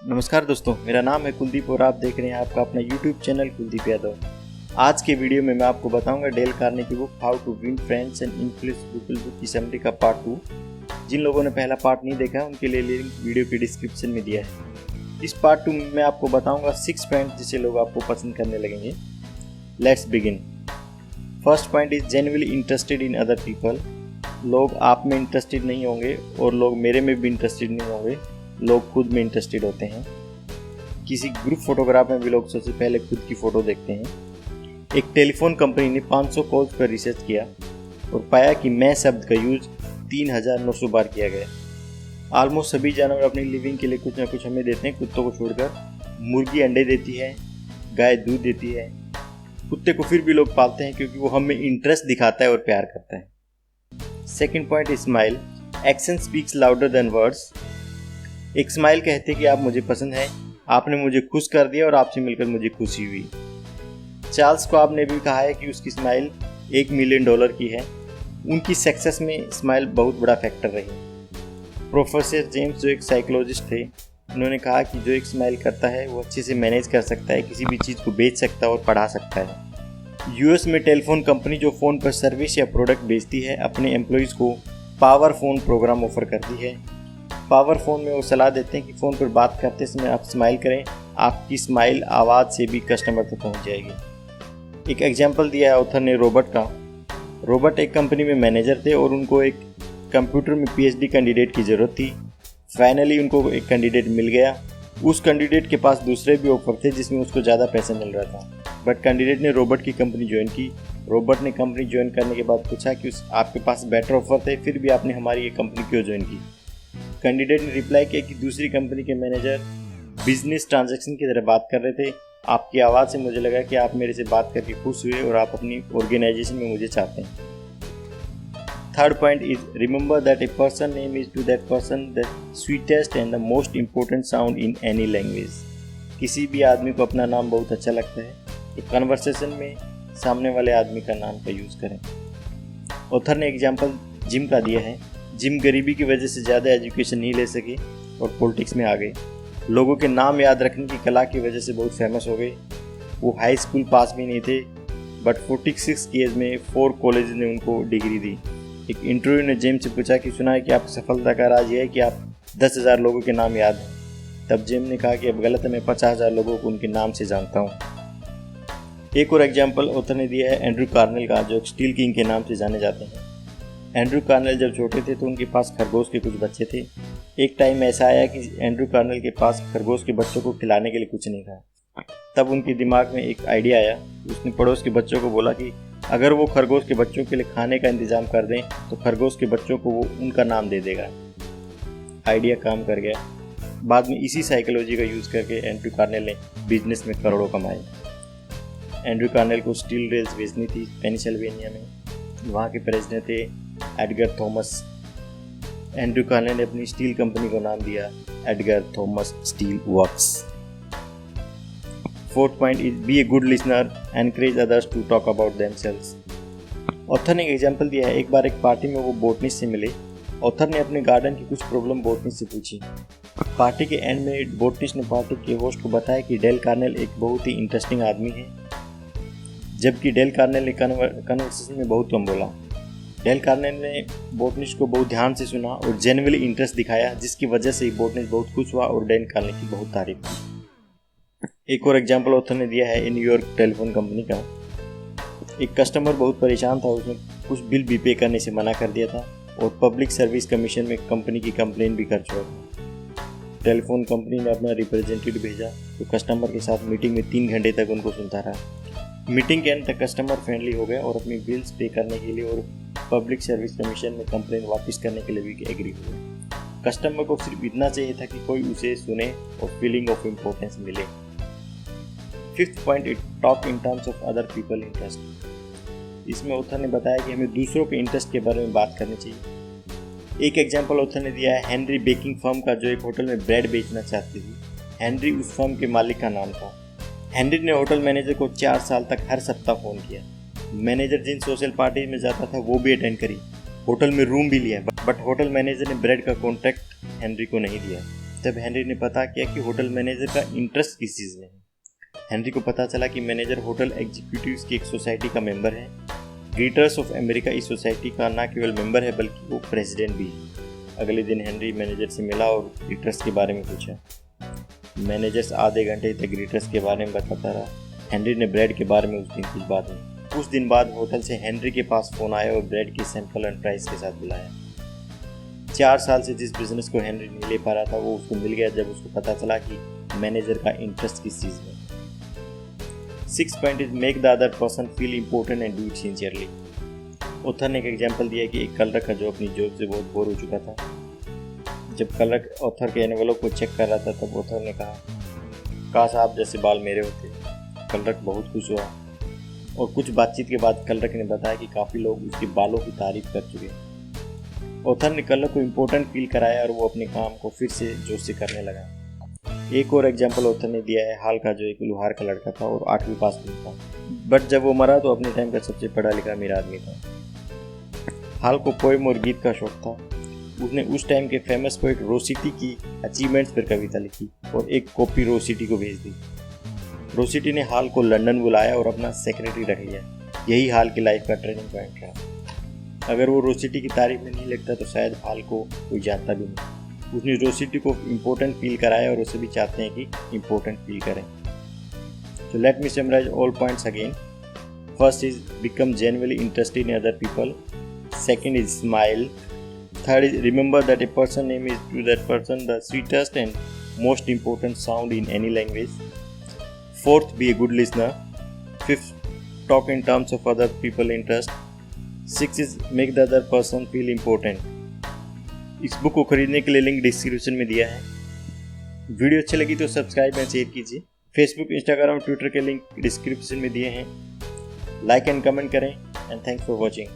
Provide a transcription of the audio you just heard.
नमस्कार दोस्तों, मेरा नाम है कुलदीप और आप देख रहे हैं आपका अपना YouTube चैनल कुलदीप यादव। आज के वीडियो में मैं आपको बताऊंगा Dale Carnegie book how to win friends and influence people book की समरी का पार्ट 2। जिन लोगों ने पहला पार्ट नहीं देखा है उनके लिए लिंक वीडियो के डिस्क्रिप्शन में दिया है। इस पार्ट 2 में मैं आपको बताऊंगा 6 पॉइंट जिसे लोग आपको पसंद करने लगेंगे। Let's begin. First point is genuinely interested in other people. लोग आप में इंटरेस्टेड नहीं होंगे और लोग मेरे में भी इंटरेस्टेड नहीं होंगे, लोग खुद में इंटरेस्टेड होते हैं। किसी ग्रुप फोटोग्राफ में भी लोग सबसे पहले खुद की फ़ोटो देखते हैं। एक टेलीफोन कंपनी ने 500 कॉल्स पर रिसर्च किया और पाया कि मैं शब्द का यूज 3900 बार किया गया। ऑलमोस्ट सभी जानवर अपनी लिविंग के लिए कुछ ना कुछ हमें देते हैं, कुत्तों को छोड़कर। मुर्गी अंडे देती है, गाय दूध देती है। कुत्ते को फिर भी लोग पालते हैं क्योंकि वो हमें इंटरेस्ट दिखाता है और प्यार करता है। Second point is smile. Action speaks louder than words. एक स्माइल कहते कि आप मुझे पसंद है, आपने मुझे खुश कर दिया और आपसे मिलकर मुझे खुशी हुई। चार्ल्स को आपने भी कहा है कि उसकी स्माइल $1 मिलियन की है। उनकी सक्सेस में स्माइल बहुत बड़ा फैक्टर रही। प्रोफेसर जेम्स जो एक साइकोलॉजिस्ट थे, उन्होंने कहा कि जो एक स्माइल करता है वो अच्छे से मैनेज कर सकता है, किसी भी चीज़ को बेच सकता है और पढ़ा सकता है। यूएस में टेलीफोन कंपनी जो फ़ोन पर सर्विस या प्रोडक्ट बेचती है, अपने एम्प्लॉयज़ को पावर फ़ोन प्रोग्राम ऑफर करती है। पावर फ़ोन में वो सलाह देते हैं कि फ़ोन पर बात करते समय आप स्माइल करें, आपकी स्माइल आवाज़ से भी कस्टमर तक पहुंच जाएगी। एक एग्जांपल दिया है ऑथर ने रॉबर्ट का। रॉबर्ट एक कंपनी में मैनेजर थे और उनको एक कंप्यूटर में PhD कैंडिडेट की ज़रूरत थी। फाइनली उनको एक कैंडिडेट मिल गया। उस कैंडिडेट के पास दूसरे भी ऑफर थे जिसमें उसको ज़्यादा पैसा मिल रहा था, बट कैंडिडेट ने रॉबर्ट की कंपनी ज्वाइन की। रॉबर्ट ने कंपनी ज्वाइन करने के बाद पूछा कि आपके पास बेटर ऑफर थे, फिर भी आपने हमारी ये कंपनी क्यों ज्वाइन की। कैंडिडेट ने रिप्लाई किया कि दूसरी कंपनी के मैनेजर बिजनेस ट्रांजैक्शन की तरह बात कर रहे थे। आपकी आवाज़ से मुझे लगा कि आप मेरे से बात करके खुश हुए और आप अपनी ऑर्गेनाइजेशन में मुझे चाहते हैं। Third point is remember that a person name is to that person the sweetest and the most important sound in any language. किसी भी आदमी को अपना नाम बहुत अच्छा लगता है, तो कन्वर्सेशन में सामने वाले आदमी का नाम का यूज़ करें। ऑथर ने एग्जाम्पल जिम का दिया है। जिम गरीबी की वजह से ज़्यादा एजुकेशन नहीं ले सके और पॉलिटिक्स में आ गए। लोगों के नाम याद रखने की कला की वजह से बहुत फेमस हो गए। वो हाई स्कूल पास भी नहीं थे, बट 46 की एज में 4 कॉलेज ने उनको डिग्री दी। एक इंटरव्यू ने जेम्स से पूछा कि सुना है कि आपकी सफलता का राज ये है कि आप 10,000 लोगों के नाम याद हैं। तब जेम्स ने कहा कि अब गलत है, मैं 50,000 लोगों को उनके नाम से जानता हूँ। एक और एग्जाम्पल ऑथर ने दिया है एंड्रू कार्नेल का, जो स्टील किंग के नाम से जाने जाते हैं। एंड्रू कार्नेल जब छोटे थे तो उनके पास खरगोश के कुछ बच्चे थे। एक टाइम ऐसा आया कि एंड्रू कार्नेल के पास खरगोश के बच्चों को खिलाने के लिए कुछ नहीं था। तब उनके दिमाग में एक आइडिया आया। उसने पड़ोस के बच्चों को बोला कि अगर वो खरगोश के बच्चों के लिए खाने का इंतज़ाम कर दें तो खरगोश के बच्चों को वो उनका नाम दे देगा। आइडिया काम कर गया। बाद में इसी साइकोलॉजी का यूज़ करके एंड्रू कार्नेल ने बिजनेस में करोड़ों कमाए। एंड्रू कार्नेल को स्टील रेल्स बेचनी थी पेनिसिल्वेनिया में। वहाँ के प्रेसिडेंट थे एडगर थॉमस। एंड्रू कार्नेल ने अपनी स्टील कंपनी को नाम दिया Edgar Thomas steel works. Fourth point is be a good listener, encourage others to talk about themselves. Author ने एक एग्जांपल दिया है। एक बार एक पार्टी में वो बोटनिस्ट से मिले। ऑथर ने अपने गार्डन की कुछ प्रॉब्लम बोटनिस्ट से पूछी। पार्टी के एंड में बोटनिस्ट ने पार्टी के होस्ट को बताया कि डेल कार्नेल एक बहुत ही इंटरेस्टिंग आदमी है, जबकि डेल कार्नेल ने कन्वर्सेशन में बहुत कम बोला। डेल कार्नेल ने बोटनिस्ट को बहुत ध्यान से सुना और जेन्युइनली इंटरेस्ट दिखाया, जिसकी वजह से बोटनिस्ट बहुत खुश हुआ और डेल कार्नेल की बहुत तारीफ की। एक और एग्जांपल ऑथर ने दिया है न्यूयॉर्क टेलीफोन कंपनी का। एक कस्टमर बहुत परेशान था, उसने कुछ बिल भी पे करने से मना कर दिया था और पब्लिक सर्विस कमीशन में कंपनी की कंप्लेन भी कर छोड़ा। टेलीफोन कंपनी ने अपना रिप्रेजेंटेटिव भेजा तो कस्टमर के साथ मीटिंग में 3 घंटे तक उनको सुनता रहा। मीटिंग के अंत तक कस्टमर फ्रेंडली हो गया और अपनी बिल्स पे करने के लिए और पब्लिक सर्विस कमीशन में कंप्लेन वापस करने के लिए भी एग्री हुए। कस्टमर को सिर्फ इतना चाहिए था कि कोई उसे सुने और फीलिंग ऑफ इम्पोर्टेंस मिले। Fifth point it talk in terms of other people interest. इसमें ऑथर ने बताया कि हमें दूसरों के इंटरेस्ट के बारे में बात करनी चाहिए। एक एग्जाम्पल ऑथर ने दिया है हेनरी बेकिंग फर्म का, जो एक होटल में ब्रेड बेचना चाहती थी। हेनरी उस फर्म के मालिक का नाम था। हेनरी ने होटल मैनेजर को 4 साल तक हर सप्ताह फ़ोन किया। मैनेजर जिन सोशल पार्टी में जाता था वो भी अटेंड करी, होटल में रूम भी लिया, बट होटल मैनेजर ने ब्रेड का कॉन्ट्रैक्ट हेनरी को नहीं दिया। तब हेनरी ने पता किया कि होटल मैनेजर का इंटरेस्ट किस चीज़ में है। हेनरी को पता चला कि मैनेजर होटल एग्जीक्यूटिव्स की एक सोसाइटी का मेंबर है। ग्रीटर्स ऑफ अमेरिका इस सोसाइटी का न केवल मेंबर है बल्कि वो प्रेसिडेंट भी है। अगले दिन हेनरी मैनेजर से मिला और ग्रीटर्स के बारे में पूछा। मैनेजर आधे घंटे तक ग्रीटर्स के बारे में बताता रहा। हेनरी ने ब्रेड के बारे में उस दिन कुछ बात नहीं। कुछ दिन बाद होटल से हेनरी के पास फ़ोन आया और ब्रेड के सैंपल एंड प्राइस के साथ बुलाया। 4 साल से जिस बिजनेस को हेनरी नहीं ले पा रहा था वो उसको मिल गया जब उसको पता चला कि मैनेजर का इंटरेस्ट किस चीज़ में। 6 point is make the other person feel important and do it sincerely. Author ने एक एग्जाम्पल दिया कि एक कलरक का जो अपनी जॉब से बहुत बोर हो चुका था। जब कलरक ऑथर के एनवेलप को चेक कर रहा था तब ऑथर ने कहा, काश आप जैसे बाल मेरे होते। कलरक बहुत खुश हुआ और कुछ बातचीत के बाद कलरक ने बताया कि काफ़ी लोग उसके बालों की तारीफ कर चुके। ऑथर ने कलरक को इम्पोर्टेंट फील कराया और वो अपने काम को फिर से जोश से करने लगा। एक और एग्जाम्पल ऑथर ने दिया है हाल का, जो एक लुहार का लड़का था और 8वीं पास में था, बट जब वो मरा तो अपने टाइम का सबसे पढ़ा लिखा अमीर आदमी था। हाल को पोएम और गीत का शौक था। उसने उस टाइम के फेमस पोइट रोसिटी की अचीवमेंट्स पर कविता लिखी और एक कॉपी रोसिटी को भेज दी। रोसिटी ने हाल को लंदन बुलाया और अपना सेक्रेटरी रख लिया। यही हाल की लाइफ का टर्निंग पॉइंट रहा। अगर वो रोसिटी की तारीफ में नहीं लगता तो शायद हाल को कोई जानता भी नहीं। उसने रोसिटी को इम्पोर्टेंट फील कराया और उसे भी चाहते हैं कि इम्पोर्टेंट फील करें। So let me summarize all points again. First is become genuinely interested in other people. Second is smile. Third is remember that a person name is to that person the sweetest and most important sound in any language. Fourth, be a good listener. Fifth, talk in terms of other people interest. Sixth is make the other person feel important. इस book को खरीदने के लिए link description में दिया है। Video अच्छी लगी तो सब्सक्राइब एंड शेयर कीजिए। फेसबुक, इंस्टाग्राम, ट्विटर के लिंक डिस्क्रिप्शन में दिए हैं। लाइक एंड कमेंट करें एंड थैंक्स फॉर वॉचिंग।